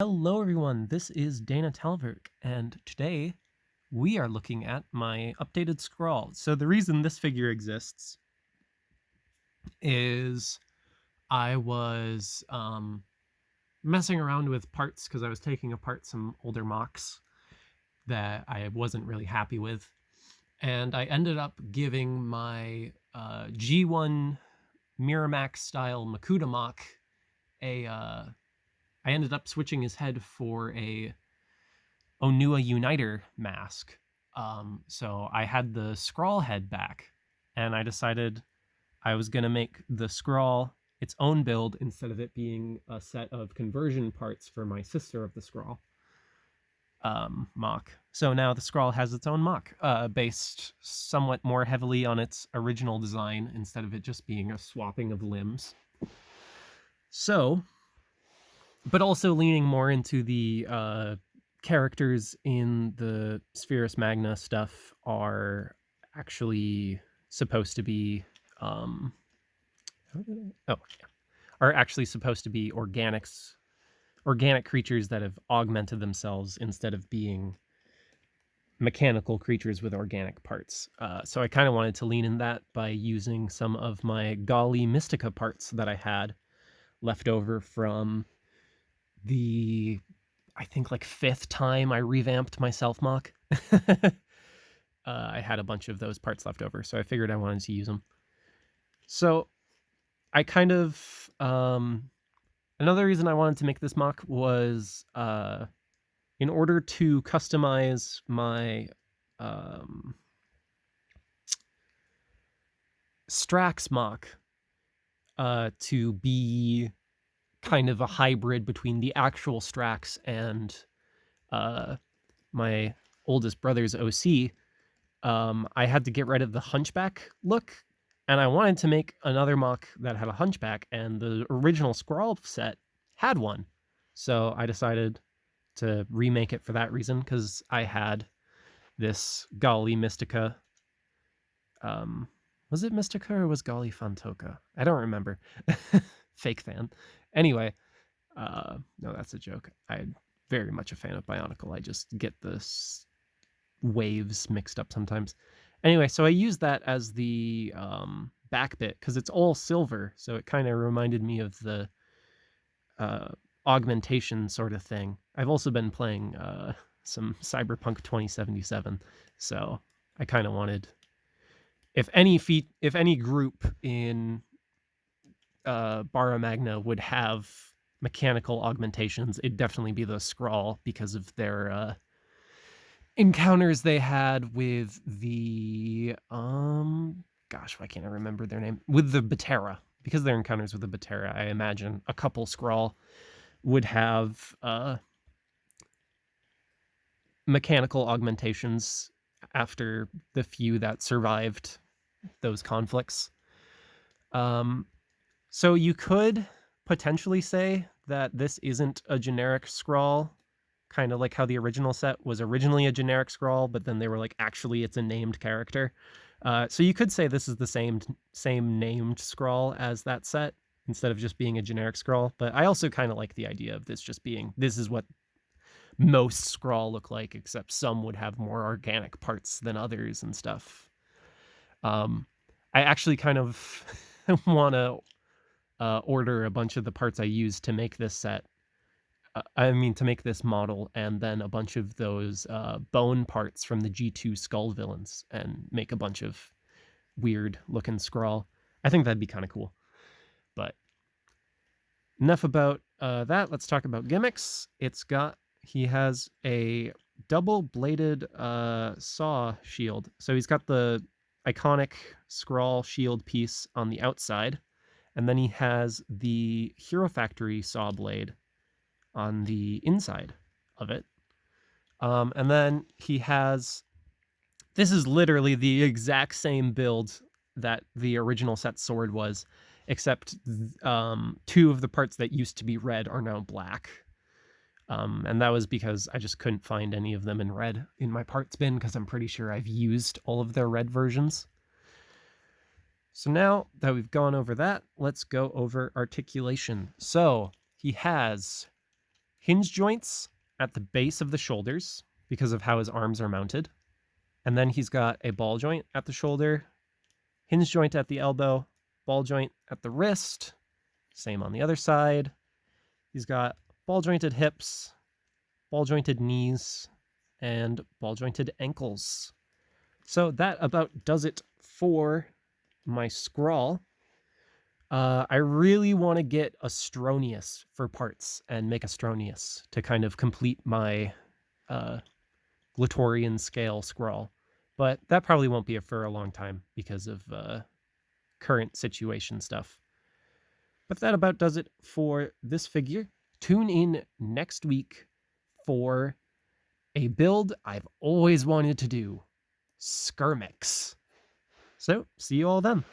Hello everyone, this is Dana Talberg, and today we are looking at my updated Skrall. So the reason this figure exists is I was messing around with parts because I was taking apart some older mocks that I wasn't really happy with, and I ended up giving my G1 Miramax style Makuta mock I ended up switching his head for a Onua Uniter mask. So I had the Skrall head back, and I decided I was going to make the Skrall its own build instead of it being a set of conversion parts for my Sister of the Skrall mock. So now the Skrall has its own mock, based somewhat more heavily on its original design instead of it just being a swapping of limbs. So, but also leaning more into the characters in the Spherus Magna stuff are actually supposed to be are actually supposed to be organic creatures that have augmented themselves instead of being mechanical creatures with organic parts. So I kind of wanted to lean in that by using some of my Gali Mystica parts that I had left over from the, I think, like 5th time I revamped my self mock. I had a bunch of those parts left over, so I figured I wanted to use them. So I kind of another reason I wanted to make this mock was in order to customize my Strax mock to be kind of a hybrid between the actual Strax and my oldest brother's OC. I had to get rid of the hunchback look, and I wanted to make another mock that had a hunchback, and the original Skrall set had one. So I decided to remake it for that reason, because I had this Gali Mystica. Was it Mystica or was Gali Fantoka? I don't remember. Fake fan. Anyway, no, that's a joke. I'm very much a fan of Bionicle. I just get the waves mixed up sometimes. Anyway, so I used that as the back bit because it's all silver, so it kind of reminded me of the augmentation sort of thing. I've also been playing some Cyberpunk 2077, so I kind of wanted, if any group in Bara Magna would have mechanical augmentations, it'd definitely be the Skrall because of their encounters they had with the gosh, why can't I remember their name? With the Batera. Because their encounters with the Batera, I imagine a couple Skrall would have mechanical augmentations after the few that survived those conflicts. So you could potentially say that this isn't a generic Skrall, kind of like how the original set was originally a generic Skrall, but then they were like, actually, it's a named character. So you could say this is the same named Skrall as that set instead of just being a generic Skrall. But I also kind of like the idea of this just being, this is what most Skrall look like, except some would have more organic parts than others and stuff. I actually kind of want to order a bunch of the parts I used to make this set. To make this model, and then a bunch of those bone parts from the G2 Skull villains, and make a bunch of weird looking Skrall. I think that'd be kind of cool. But enough about that. Let's talk about gimmicks. He has a double-bladed saw shield. So he's got the iconic Skrall shield piece on the outside, and then he has the Hero Factory saw blade on the inside of it. And then he has, this is literally the exact same build that the original set sword was, except 2 of the parts that used to be red are now black. And that was because I just couldn't find any of them in red in my parts bin, because I'm pretty sure I've used all of their red versions. So now that we've gone over that, let's go over articulation. So he has hinge joints at the base of the shoulders because of how his arms are mounted. And then he's got a ball joint at the shoulder, hinge joint at the elbow, ball joint at the wrist. Same on the other side. He's got ball jointed hips, ball jointed knees, and ball jointed ankles. So that about does it for my Skrall. I really want to get Astronius for parts and make Astronius to kind of complete my Glatorian scale Skrall. But that probably won't be for a long time because of current situation stuff. But that about does it for this figure. Tune in next week for a build I've always wanted to do, Skirmix. So, see you all then.